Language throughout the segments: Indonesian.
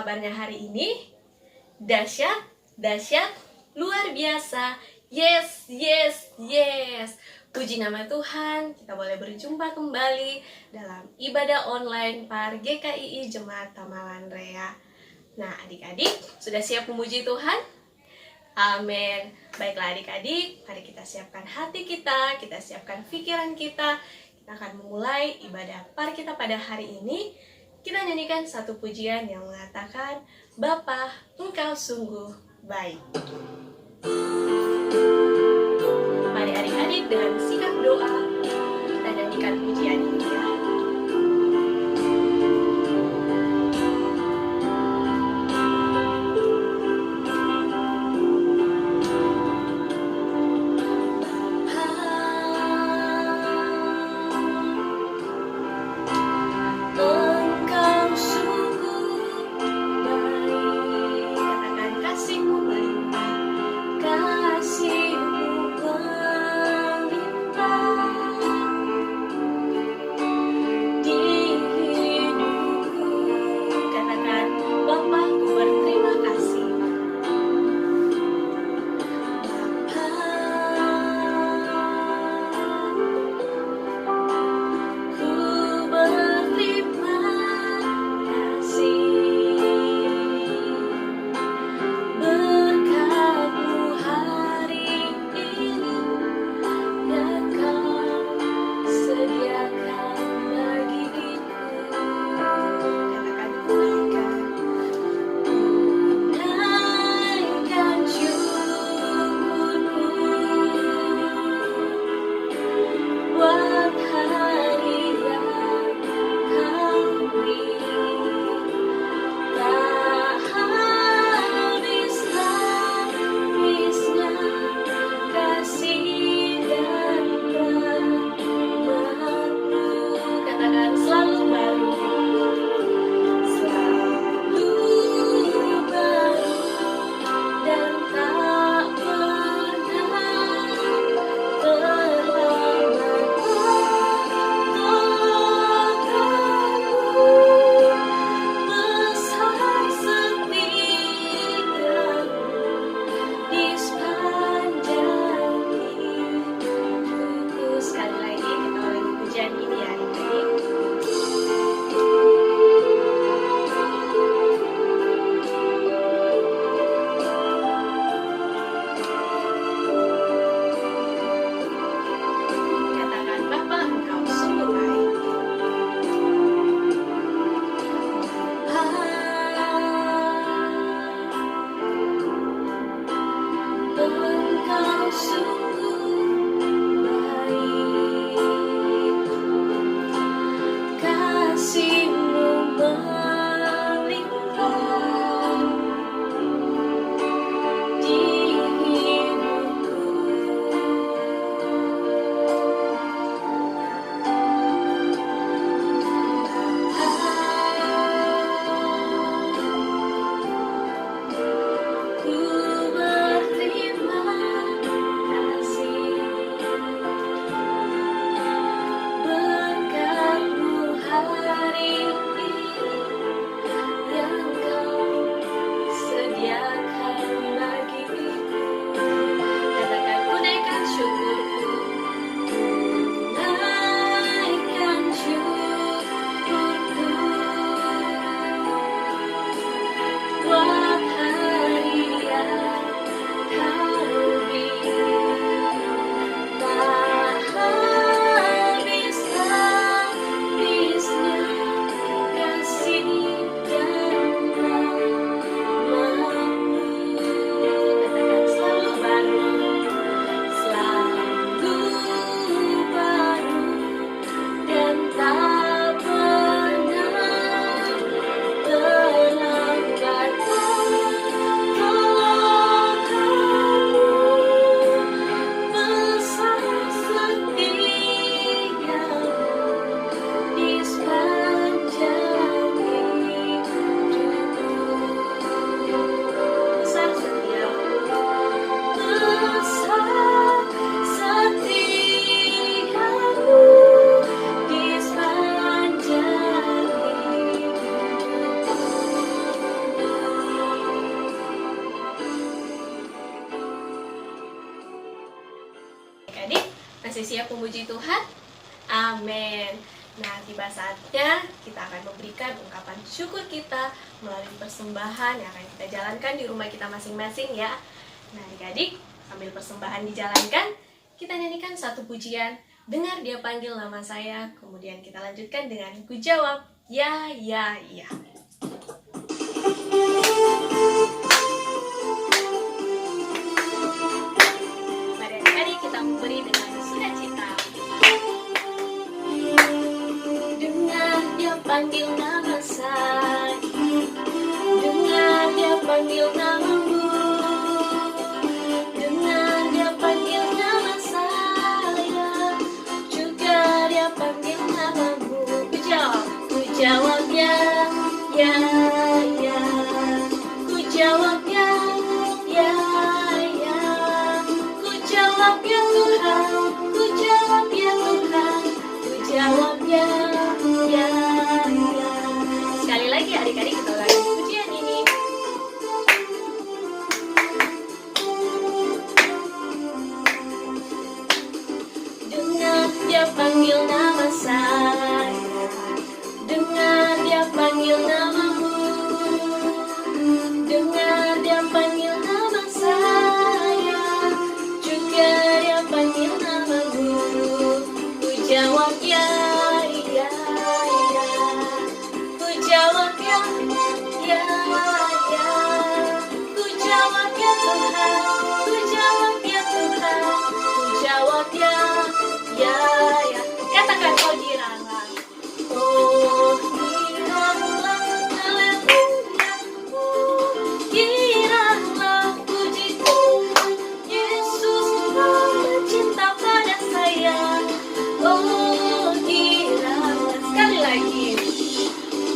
kabarnya hari ini? Dahsyat, dahsyat, luar biasa. Yes, yes, yes. Puji nama Tuhan, kita boleh berjumpa kembali dalam ibadah online Par GKII Jemaat Tamalan Rea. Nah, adik-adik, sudah siap memuji Tuhan? Amin. Baiklah adik-adik, mari kita siapkan hati kita siapkan pikiran kita. Kita akan memulai ibadah Par kita pada hari ini. Kita nyanyikan satu pujian yang mengatakan, Bapa, Engkau sungguh baik. Mari adik-adik dengan sikap doa, kita nyanyikan pujian ini ya. Masih siap memuji Tuhan? Amin. Nah, tiba saatnya kita akan memberikan ungkapan syukur kita melalui persembahan yang akan kita jalankan di rumah kita masing-masing ya. Nah, adik-adik, sambil persembahan dijalankan, kita nyanyikan satu pujian, dengar dia panggil nama saya, kemudian kita lanjutkan dengan ku jawab, ya, ya, ya. Mari adik-adik kita beri dengan sukacita. Dengar dia panggil nama saya, dengar dia panggil namamu, dengar dia panggil nama saya, juga dia panggil namamu. Ku jawab ya, ya, ya. Ku jawab ya, ya, ya. Ku jawab ya Tuhan, ku jawab ya Tuhan, ku jawab ya, ya, ya. Sekali lagi adik-adik kita ulangi pujian ini. Dengar dia panggil nama saya, dengar dia panggil namamu, dengar dia panggil nama saya, juga dia panggil namamu. Ku jawab ya, ya, ya. Ku jawab ya, ya, ya. Ku jawab ya Tuhan, ku jawab ya Tuhan, ku jawab ya, ya, ya. Katakan oh diranglah, oh diranglah, haleluya, oh diranglah, puji Tuhan, Yesus Allah cinta pada saya, oh diranglah. Sekali lagi,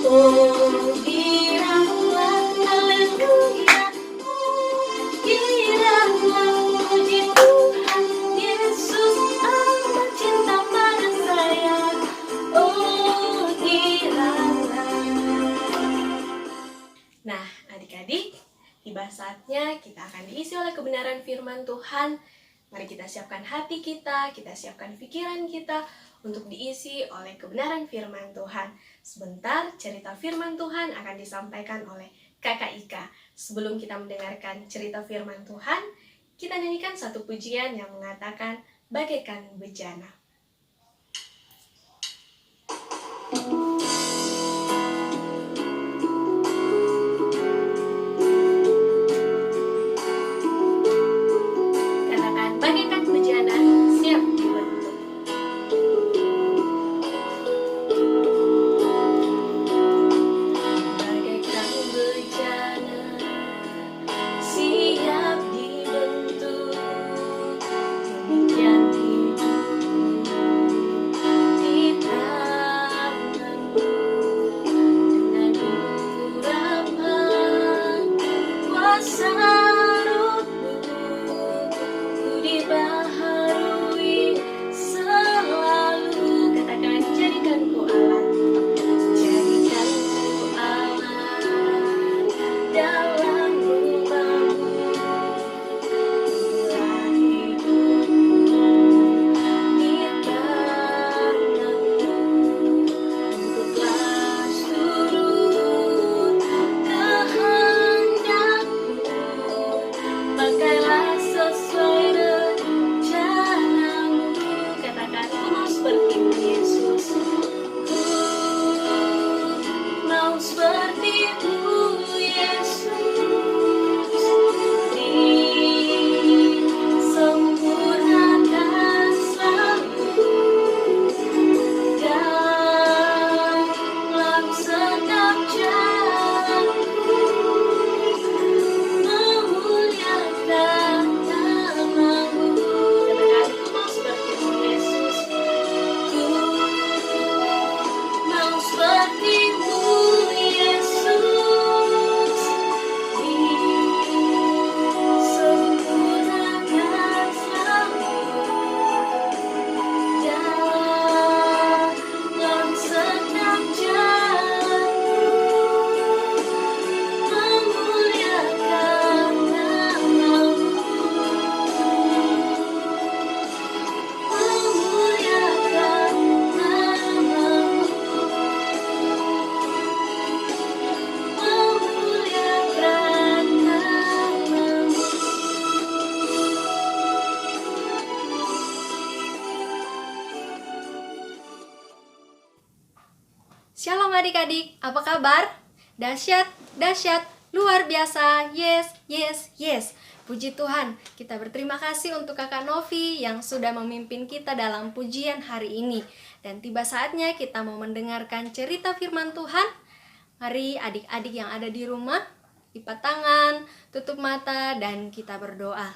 oh diranglah, haleluya, oh diranglah, puji Tuhan, Yesus Allah cinta pada saya, oh diranglah. Nah, adik-adik, tiba saatnya kita akan diisi oleh kebenaran firman Tuhan. Mari kita siapkan hati kita siapkan pikiran kita untuk diisi oleh kebenaran firman Tuhan. Sebentar, cerita firman Tuhan akan disampaikan oleh Kakak Ika. Sebelum kita mendengarkan cerita firman Tuhan, kita nyanyikan satu pujian yang mengatakan bagaikan bejana. Katakan bagaikan bejana, siap dibentuk. Bagaikan bejana, siap dibentuk. Demikian hidup di tanganmu. Dengan urapan kuasa rohmu, ku dibaharui selalu. Katakan jadikan ku Allah, jadikan ku Allah dalam rumahmu. Bila hidupku di tanganmu, untuklah seluruh kehendakmu. Pakailah sesuai rencanamu. Katakan ku mau seperti Yesus, ku mau seperti-Mu Yesus, disempurnakan selalu dalam setiap jalanku, memuliakan adik-adik, apa kabar? Dahsyat, dahsyat, luar biasa, yes, yes, yes. Puji Tuhan, kita berterima kasih untuk Kakak Novi yang sudah memimpin kita dalam pujian hari ini. Dan tiba saatnya kita mau mendengarkan cerita firman Tuhan. Mari adik-adik yang ada di rumah, lipat tangan, tutup mata, dan kita berdoa.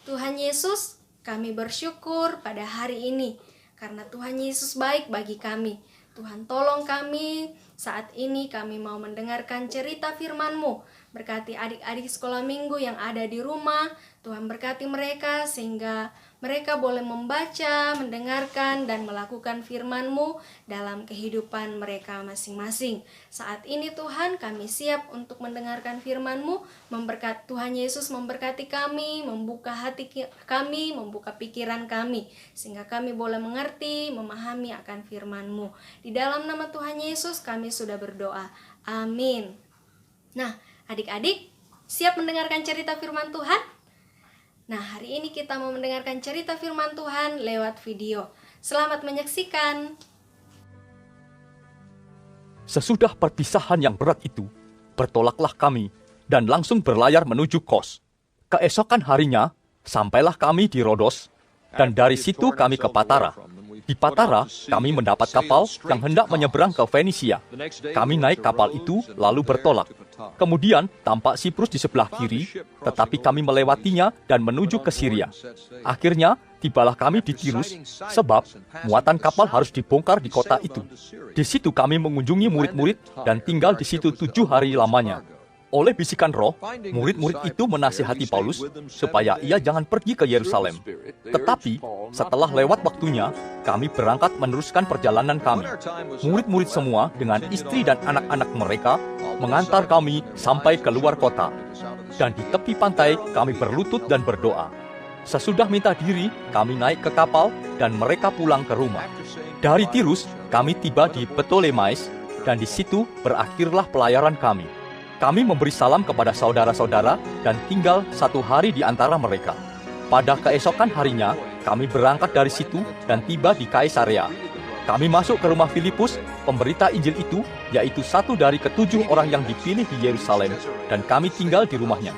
Tuhan Yesus, kami bersyukur pada hari ini, karena Tuhan Yesus baik bagi kami. Tuhan tolong kami, saat ini kami mau mendengarkan cerita firman-Mu. Berkati adik-adik sekolah minggu yang ada di rumah, Tuhan berkati mereka sehingga mereka boleh membaca, mendengarkan, dan melakukan firman-Mu dalam kehidupan mereka masing-masing. Saat ini Tuhan, kami siap untuk mendengarkan firman-Mu. Tuhan Yesus memberkati kami, membuka hati kami, membuka pikiran kami, sehingga kami boleh mengerti, memahami akan firman-Mu. Di dalam nama Tuhan Yesus kami sudah berdoa. Amin. Nah, adik-adik, siap mendengarkan cerita firman Tuhan? Nah, hari ini kita mau mendengarkan cerita firman Tuhan lewat video. Selamat menyaksikan. Sesudah perpisahan yang berat itu, bertolaklah kami dan langsung berlayar menuju Kos. Keesokan harinya, sampailah kami di Rodos, dan dari situ kami ke Patara. Di Patara, kami mendapat kapal yang hendak menyeberang ke Fenisia. Kami naik kapal itu lalu bertolak. Kemudian tampak Siprus di sebelah kiri, tetapi kami melewatinya dan menuju ke Syria. Akhirnya, tibalah kami di Tirus, sebab muatan kapal harus dibongkar di kota itu. Di situ kami mengunjungi murid-murid dan tinggal di situ 7 hari lamanya. Oleh bisikan roh, murid-murid itu menasihati Paulus supaya ia jangan pergi ke Yerusalem. Tetapi, setelah lewat waktunya, kami berangkat meneruskan perjalanan kami. Murid-murid semua dengan istri dan anak-anak mereka mengantar kami sampai ke luar kota. Dan di tepi pantai kami berlutut dan berdoa. Sesudah minta diri, kami naik ke kapal dan mereka pulang ke rumah. Dari Tirus, kami tiba di Ptolemais dan di situ berakhirlah pelayaran kami. Kami memberi salam kepada saudara-saudara dan tinggal 1 hari di antara mereka. Pada keesokan harinya, kami berangkat dari situ dan tiba di Kaisarea. Kami masuk ke rumah Filipus, pemberita Injil itu, yaitu satu dari ke-7 orang yang dipilih di Yerusalem, dan kami tinggal di rumahnya.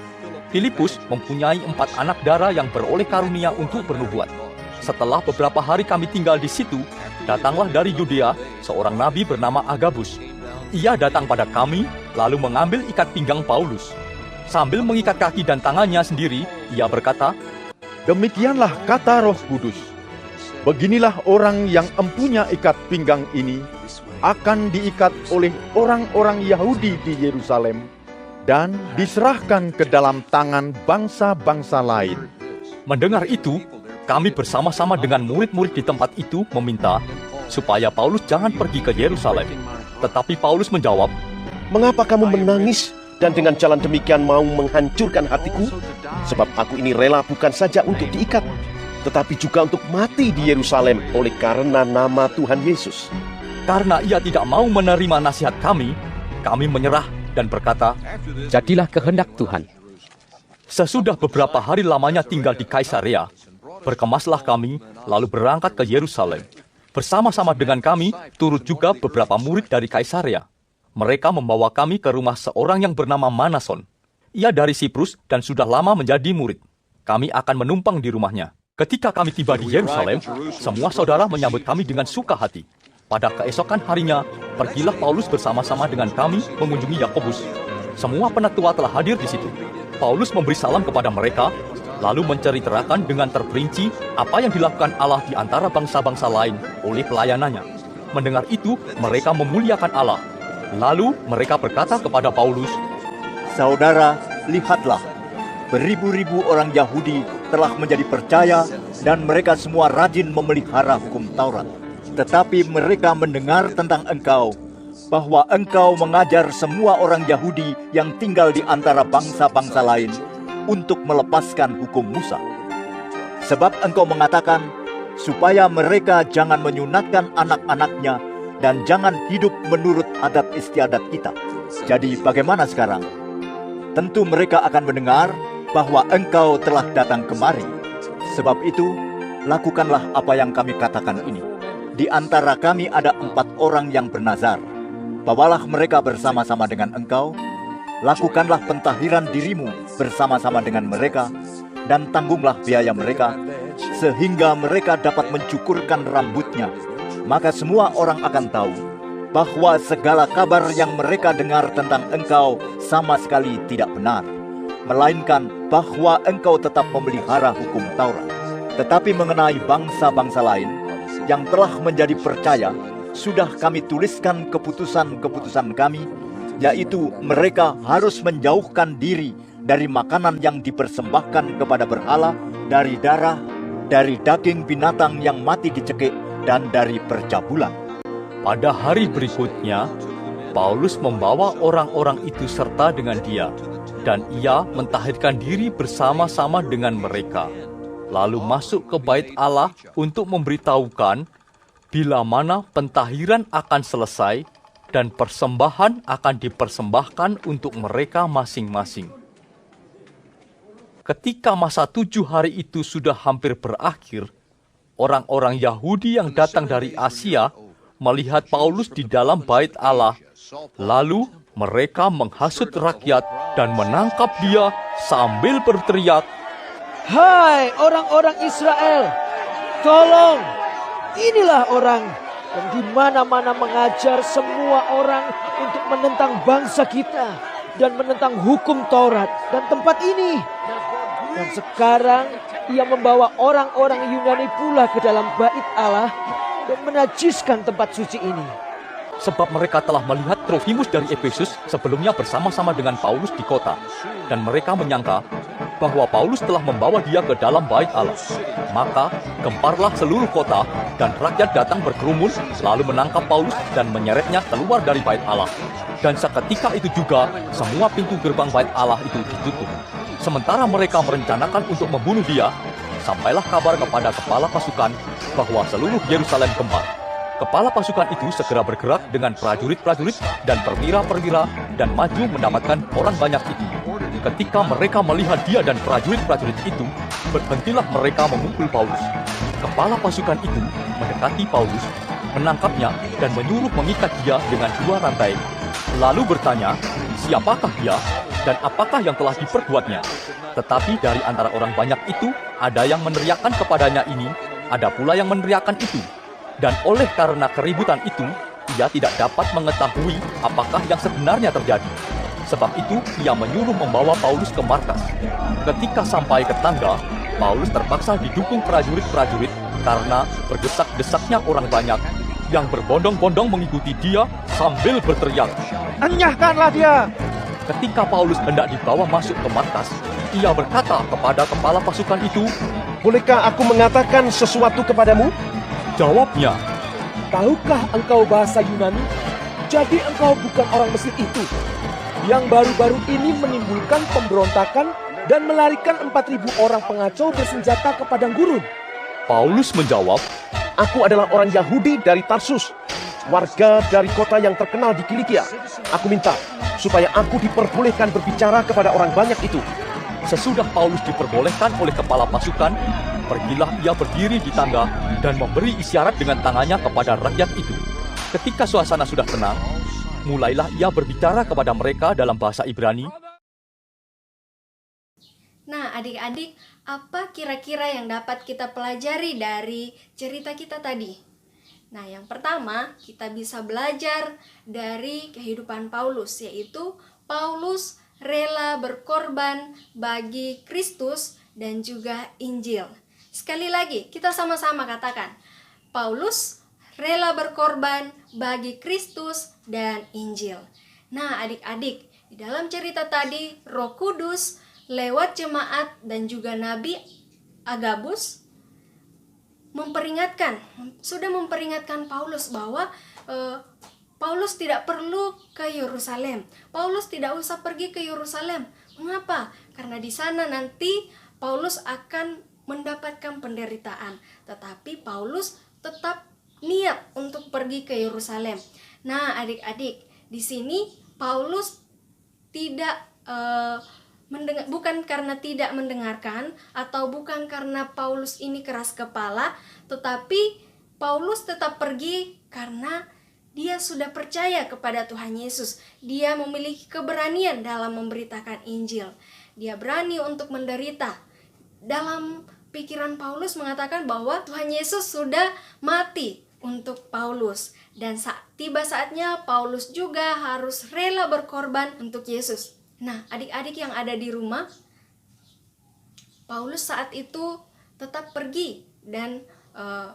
Filipus mempunyai 4 anak darah yang beroleh karunia untuk bernubuat. Setelah beberapa hari kami tinggal di situ, datanglah dari Yudea seorang nabi bernama Agabus. Ia datang pada kami, lalu mengambil ikat pinggang Paulus. Sambil mengikat kaki dan tangannya sendiri, ia berkata, "Demikianlah kata Roh Kudus. Beginilah orang yang empunya ikat pinggang ini akan diikat oleh orang-orang Yahudi di Yerusalem dan diserahkan ke dalam tangan bangsa-bangsa lain." Mendengar itu, kami bersama-sama dengan murid-murid di tempat itu meminta supaya Paulus jangan pergi ke Yerusalem. Tetapi Paulus menjawab, "Mengapa kamu menangis dan dengan jalan demikian mau menghancurkan hatiku? Sebab aku ini rela bukan saja untuk diikat, tetapi juga untuk mati di Yerusalem oleh karena nama Tuhan Yesus." Karena ia tidak mau menerima nasihat kami menyerah dan berkata, "Jadilah kehendak Tuhan." Sesudah beberapa hari lamanya tinggal di Kaisarea, berkemaslah kami lalu berangkat ke Yerusalem. Bersama-sama dengan kami turut juga beberapa murid dari Kaisarea. Mereka membawa kami ke rumah seorang yang bernama Manason. Ia dari Siprus dan sudah lama menjadi murid. Kami akan menumpang di rumahnya. Ketika kami tiba di Yerusalem, semua saudara menyambut kami dengan suka hati. Pada keesokan harinya, pergilah Paulus bersama-sama dengan kami mengunjungi Yakobus. Semua penatua telah hadir di situ. Paulus memberi salam kepada mereka, lalu menceritakan dengan terperinci apa yang dilakukan Allah di antara bangsa-bangsa lain oleh pelayanannya. Mendengar itu, mereka memuliakan Allah. Lalu mereka berkata kepada Paulus, "Saudara, lihatlah, beribu-ribu orang Yahudi telah menjadi percaya dan mereka semua rajin memelihara hukum Taurat. Tetapi mereka mendengar tentang engkau, bahwa engkau mengajar semua orang Yahudi yang tinggal di antara bangsa-bangsa lain untuk melepaskan hukum Musa. Sebab engkau mengatakan, supaya mereka jangan menyunatkan anak-anaknya dan jangan hidup menurut adat istiadat kita. Jadi bagaimana sekarang? Tentu mereka akan mendengar bahwa engkau telah datang kemari. Sebab itu, lakukanlah apa yang kami katakan ini. Di antara kami ada 4 orang yang bernazar. bawalah mereka bersama-sama dengan engkau, lakukanlah pentahiran dirimu bersama-sama dengan mereka, dan tanggunglah biaya mereka, sehingga mereka dapat mencukurkan rambutnya. Maka semua orang akan tahu bahwa segala kabar yang mereka dengar tentang engkau sama sekali tidak benar, melainkan bahwa engkau tetap memelihara hukum Taurat. Tetapi mengenai bangsa-bangsa lain yang telah menjadi percaya, sudah kami tuliskan keputusan-keputusan kami, yaitu mereka harus menjauhkan diri dari makanan yang dipersembahkan kepada berhala, dari darah, dari daging binatang yang mati dicekik, dan dari percabulan. Pada hari berikutnya, Paulus membawa orang-orang itu serta dengan dia, dan ia mentahirkan diri bersama-sama dengan mereka, lalu masuk ke bait Allah untuk memberitahukan bila mana pentahiran akan selesai dan persembahan akan dipersembahkan untuk mereka masing-masing. Ketika masa 7 hari itu sudah hampir berakhir, orang-orang Yahudi yang datang dari Asia melihat Paulus di dalam bait Allah. Lalu mereka menghasut rakyat dan menangkap dia sambil berteriak, "Hai orang-orang Israel, tolong! Inilah orang yang di mana-mana mengajar semua orang untuk menentang bangsa kita dan menentang hukum Taurat dan tempat ini. Dan sekarang ia membawa orang-orang Yunani pula ke dalam bait Allah dan menajiskan tempat suci ini." sebab mereka telah melihat Trofimus dari Efesus sebelumnya bersama-sama dengan Paulus di kota, dan mereka menyangka bahwa Paulus telah membawa dia ke dalam bait Allah. Maka gemparlah seluruh kota, dan rakyat datang berkerumun, lalu menangkap Paulus dan menyeretnya keluar dari bait Allah. Dan seketika itu juga semua pintu gerbang bait Allah itu ditutup. Sementara mereka merencanakan untuk membunuh dia, sampailah kabar kepada kepala pasukan bahwa seluruh Yerusalem gempar. Kepala pasukan itu segera bergerak dengan prajurit-prajurit dan perwira-perwira dan maju mendapatkan orang banyak itu. Ketika mereka melihat dia dan prajurit-prajurit itu, berhentilah mereka memukul Paulus. Kepala pasukan itu mendekati Paulus, menangkapnya dan menyuruh mengikat dia dengan 2 rantai. Lalu bertanya, siapakah dia dan apakah yang telah diperbuatnya? Tetapi dari antara orang banyak itu, ada yang meneriakkan kepadanya ini, ada pula yang meneriakkan itu. Dan oleh karena keributan itu, ia tidak dapat mengetahui apakah yang sebenarnya terjadi. Sebab itu, ia menyuruh membawa Paulus ke markas. Ketika sampai ke tangga, Paulus terpaksa didukung prajurit-prajurit karena berdesak-desaknya orang banyak yang berbondong-bondong mengikuti dia sambil berteriak, "Enyahkanlah dia!" Ketika Paulus hendak dibawa masuk ke markas, ia berkata kepada kepala pasukan itu, Bolehkah aku mengatakan sesuatu kepadamu? jawabnya, "Tahukah engkau bahasa Yunani? Jadi engkau bukan orang Mesir itu yang baru-baru ini menimbulkan pemberontakan dan melarikan 4.000 orang pengacau bersenjata ke padang gurun?" Paulus menjawab, Aku adalah orang Yahudi dari Tarsus, warga dari kota yang terkenal di Kilikia. Aku minta supaya aku diperbolehkan berbicara kepada orang banyak itu. Sesudah Paulus diperbolehkan oleh kepala pasukan, pergilah ia berdiri di tangga dan memberi isyarat dengan tangannya kepada rakyat itu. Ketika suasana sudah tenang, mulailah ia berbicara kepada mereka dalam bahasa Ibrani. Nah, adik-adik, apa kira-kira yang dapat kita pelajari dari cerita kita tadi? Nah, yang pertama, kita bisa belajar dari kehidupan Paulus, yaitu Paulus rela berkorban bagi Kristus dan juga Injil. Sekali lagi, kita sama-sama katakan, Paulus rela berkorban bagi Kristus dan Injil. Nah, adik-adik, di dalam cerita tadi, Roh Kudus lewat jemaat dan juga Nabi Agabus sudah memperingatkan Paulus bahwa Paulus tidak perlu ke Yerusalem. Paulus tidak usah pergi ke Yerusalem. Mengapa? Karena di sana nanti Paulus akan mendapatkan penderitaan. Tetapi Paulus tetap niat untuk pergi ke Yerusalem. Nah, adik-adik, di sini Paulus tidak bukan karena tidak mendengarkan atau bukan karena Paulus ini keras kepala, tetapi Paulus tetap pergi karena dia sudah percaya kepada Tuhan Yesus. Dia memiliki keberanian dalam memberitakan Injil. Dia berani untuk menderita. Dalam pikiran Paulus mengatakan bahwa Tuhan Yesus sudah mati untuk Paulus. Dan tiba saatnya Paulus juga harus rela berkorban untuk Yesus. Nah, adik-adik yang ada di rumah, Paulus saat itu tetap pergi dan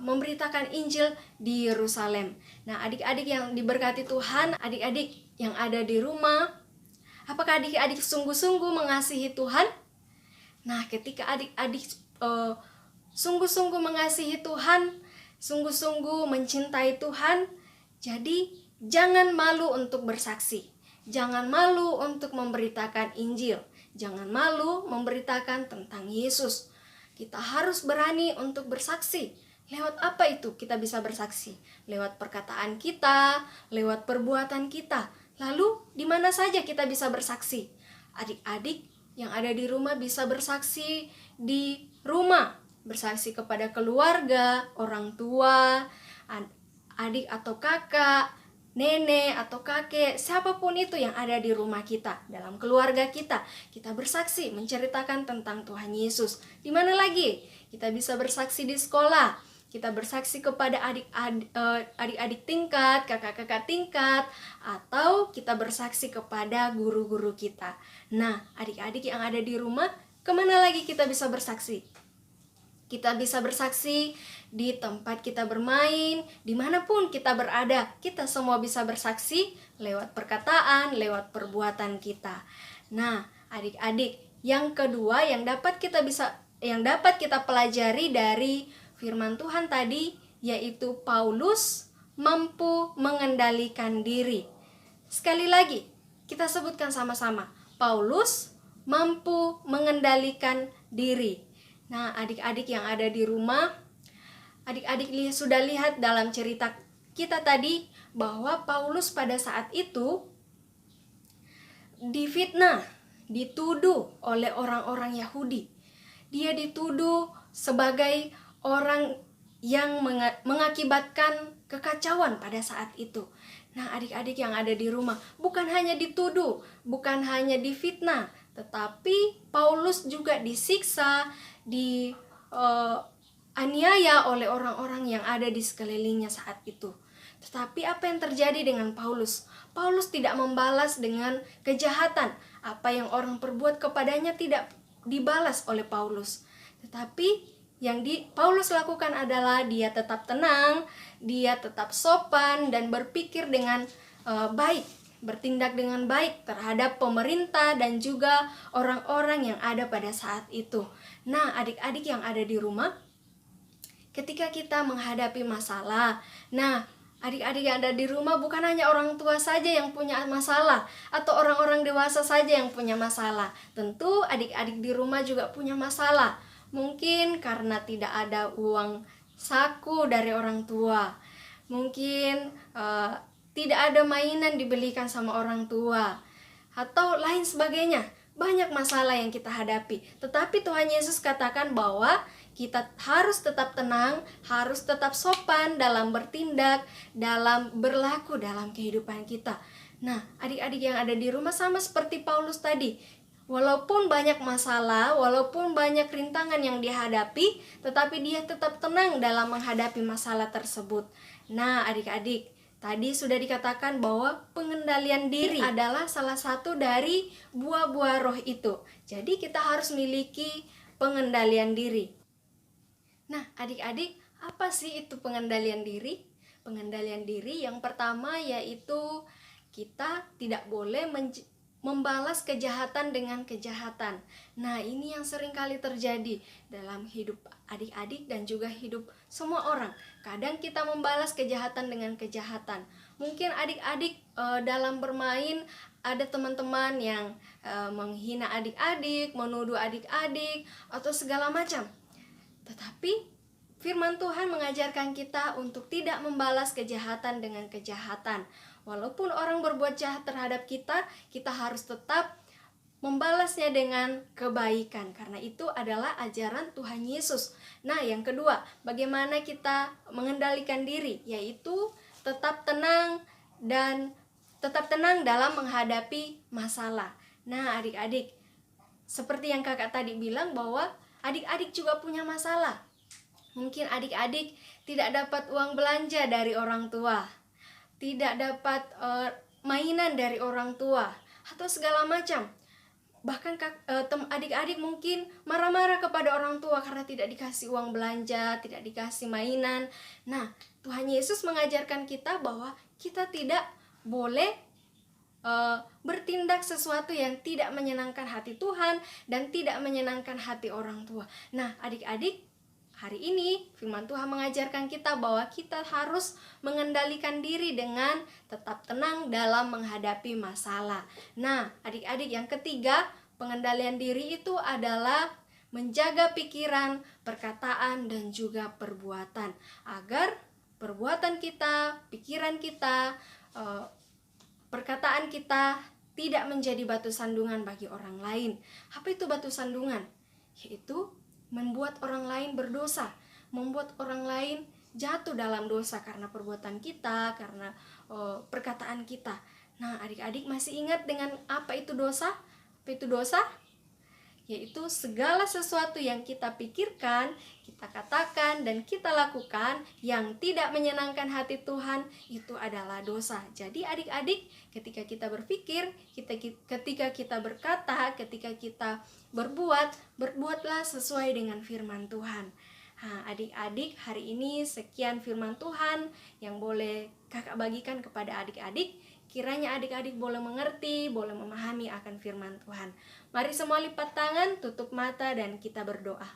memberitakan Injil di Yerusalem. Nah, adik-adik yang diberkati Tuhan, adik-adik yang ada di rumah, apakah adik-adik sungguh-sungguh mengasihi Tuhan? Nah, ketika adik-adik sungguh-sungguh mengasihi Tuhan, sungguh-sungguh mencintai Tuhan, jadi jangan malu untuk bersaksi. Jangan malu untuk memberitakan Injil. Jangan malu memberitakan tentang Yesus. Kita harus berani untuk bersaksi. Lewat apa itu kita bisa bersaksi? Lewat perkataan kita, lewat perbuatan kita. Lalu di mana saja kita bisa bersaksi? Adik-adik yang ada di rumah bisa bersaksi di rumah, bersaksi kepada keluarga, orang tua, adik atau kakak, nenek atau kakek, siapapun itu yang ada di rumah kita, dalam keluarga kita. Kita bersaksi, menceritakan tentang Tuhan Yesus. Di mana lagi? Kita bisa bersaksi di sekolah. Kita bersaksi kepada adik-adik tingkat, kakak-kakak tingkat, atau kita bersaksi kepada guru-guru kita. Nah, adik-adik yang ada di rumah, kemana lagi kita bisa bersaksi? Kita bisa bersaksi di tempat kita bermain, dimanapun kita berada. Kita semua bisa bersaksi lewat perkataan, lewat perbuatan kita. Nah, adik-adik, yang kedua yang dapat kita pelajari dari firman Tuhan tadi, yaitu Paulus mampu mengendalikan diri. Sekali lagi, kita sebutkan sama-sama. Paulus mampu mengendalikan diri. Nah, adik-adik yang ada di rumah, adik-adik sudah lihat dalam cerita kita tadi bahwa Paulus pada saat itu difitnah, dituduh oleh orang-orang Yahudi. Dia dituduh sebagai orang yang mengakibatkan kekacauan pada saat itu. Nah, adik-adik yang ada di rumah, bukan hanya dituduh, bukan hanya difitnah, tetapi Paulus juga disiksa, aniaya oleh orang-orang yang ada di sekelilingnya saat itu. Tetapi apa yang terjadi dengan Paulus? Paulus tidak membalas dengan kejahatan. Apa yang orang perbuat kepadanya tidak dibalas oleh Paulus. Tetapi yang Paulus lakukan adalah dia tetap tenang, dia tetap sopan dan berpikir dengan baik, bertindak dengan baik terhadap pemerintah dan juga orang-orang yang ada pada saat itu. Nah, adik-adik yang ada di rumah, ketika kita menghadapi masalah, nah, adik-adik yang ada di rumah bukan hanya orang tua saja yang punya masalah atau orang-orang dewasa saja yang punya masalah. Tentu adik-adik di rumah juga punya masalah. Mungkin karena tidak ada uang saku dari orang tua. Mungkin tidak ada mainan dibelikan sama orang tua. Atau lain sebagainya. Banyak masalah yang kita hadapi. Tetapi Tuhan Yesus katakan bahwa kita harus tetap tenang, harus tetap sopan dalam bertindak, dalam berlaku dalam kehidupan kita. Nah, adik-adik yang ada di rumah sama seperti Paulus tadi. Walaupun banyak masalah, walaupun banyak rintangan yang dihadapi, tetapi dia tetap tenang dalam menghadapi masalah tersebut. Nah, adik-adik, tadi sudah dikatakan bahwa pengendalian diri adalah salah satu dari buah-buah roh itu. Jadi kita harus miliki pengendalian diri. Nah, adik-adik, apa sih itu pengendalian diri? Pengendalian diri yang pertama yaitu kita tidak boleh membalas kejahatan dengan kejahatan. Nah, ini yang sering kali terjadi dalam hidup adik-adik dan juga hidup semua orang. Kadang kita membalas kejahatan dengan kejahatan. Mungkin adik-adik dalam bermain ada teman-teman yang menghina adik-adik, menuduh adik-adik, atau segala macam. Tetapi firman Tuhan mengajarkan kita untuk tidak membalas kejahatan dengan kejahatan. Walaupun orang berbuat jahat terhadap kita, kita harus tetap membalasnya dengan kebaikan. Karena itu adalah ajaran Tuhan Yesus. Nah, yang kedua, bagaimana kita mengendalikan diri? Yaitu tetap tenang dalam menghadapi masalah. Nah, adik-adik, seperti yang kakak tadi bilang bahwa adik-adik juga punya masalah. Mungkin adik-adik tidak dapat uang belanja dari orang tua, tidak dapat mainan dari orang tua, atau segala macam. Bahkan adik-adik mungkin marah-marah kepada orang tua karena tidak dikasih uang belanja, tidak dikasih mainan. Nah, Tuhan Yesus mengajarkan kita bahwa kita tidak boleh bertindak sesuatu yang tidak menyenangkan hati Tuhan dan tidak menyenangkan hati orang tua. Nah, adik-adik, hari ini firman Tuhan mengajarkan kita bahwa kita harus mengendalikan diri dengan tetap tenang dalam menghadapi masalah. Nah, adik-adik, yang ketiga, pengendalian diri itu adalah menjaga pikiran, perkataan, dan juga perbuatan, agar perbuatan kita, pikiran kita, perkataan kita tidak menjadi batu sandungan bagi orang lain. Apa itu batu sandungan? Yaitu membuat orang lain berdosa, membuat orang lain jatuh dalam dosa karena perbuatan kita, karena perkataan kita. Nah, adik-adik masih ingat dengan apa itu dosa? Apa itu dosa? Yaitu segala sesuatu yang kita pikirkan, kita katakan, dan kita lakukan yang tidak menyenangkan hati Tuhan, itu adalah dosa. Jadi adik-adik, ketika kita berpikir, ketika kita berkata, ketika kita berbuatlah sesuai dengan firman Tuhan. Nah, adik-adik, hari ini sekian firman Tuhan yang boleh kakak bagikan kepada adik-adik. Kiranya adik-adik boleh mengerti, boleh memahami akan firman Tuhan. Mari semua lipat tangan, tutup mata, dan kita berdoa.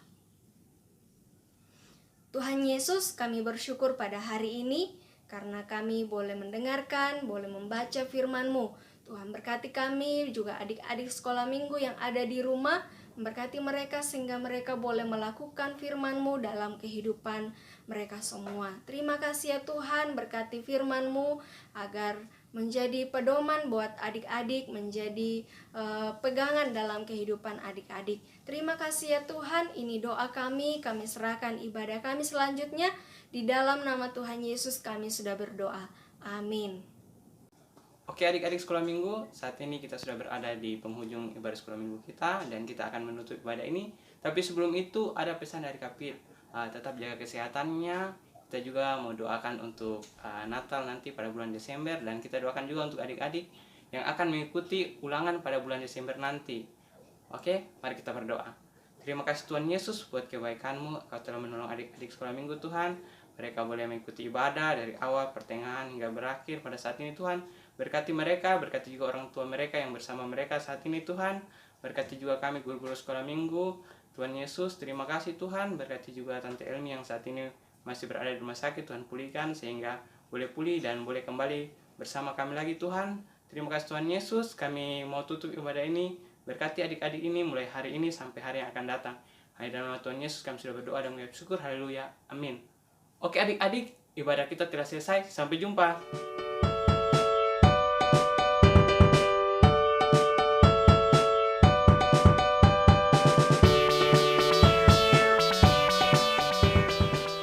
Tuhan Yesus, kami bersyukur pada hari ini karena kami boleh mendengarkan, boleh membaca firman-Mu. Tuhan berkati kami, juga adik-adik sekolah minggu yang ada di rumah, memberkati mereka sehingga mereka boleh melakukan firman-Mu dalam kehidupan mereka semua. Terima kasih ya Tuhan, berkati firman-Mu agar menjadi pedoman buat adik-adik, menjadi pegangan dalam kehidupan adik-adik. Terima kasih ya Tuhan, ini doa kami serahkan ibadah kami selanjutnya. Di dalam nama Tuhan Yesus kami sudah berdoa. Amin. Oke adik-adik sekolah minggu, saat ini kita sudah berada di penghujung ibadah sekolah minggu kita dan kita akan menutup ibadah ini. Tapi sebelum itu ada pesan dari Kapit, tetap jaga kesehatannya. Kita juga mau doakan untuk Natal nanti pada bulan Desember, dan kita doakan juga untuk adik-adik yang akan mengikuti ulangan pada bulan Desember nanti. Oke, mari kita berdoa. Terima kasih Tuhan Yesus buat kebaikan-Mu, Kau telah menolong adik-adik sekolah minggu Tuhan. Mereka boleh mengikuti ibadah dari awal, pertengahan, hingga berakhir pada saat ini Tuhan. Berkati mereka, berkati juga orang tua mereka yang bersama mereka saat ini Tuhan. Berkati juga kami guru-guru sekolah minggu. Tuhan Yesus, terima kasih Tuhan. Berkati juga Tante Elmi yang saat ini masih berada di rumah sakit, Tuhan pulihkan sehingga boleh pulih dan boleh kembali bersama kami lagi Tuhan. Terima kasih Tuhan Yesus, kami mau tutup ibadah ini. Berkati adik-adik ini mulai hari ini sampai hari yang akan datang. Hanya dalam nama Tuhan Yesus kami sudah berdoa dan mengucap syukur. Haleluya, amin. Oke adik-adik, ibadah kita telah selesai. Sampai jumpa.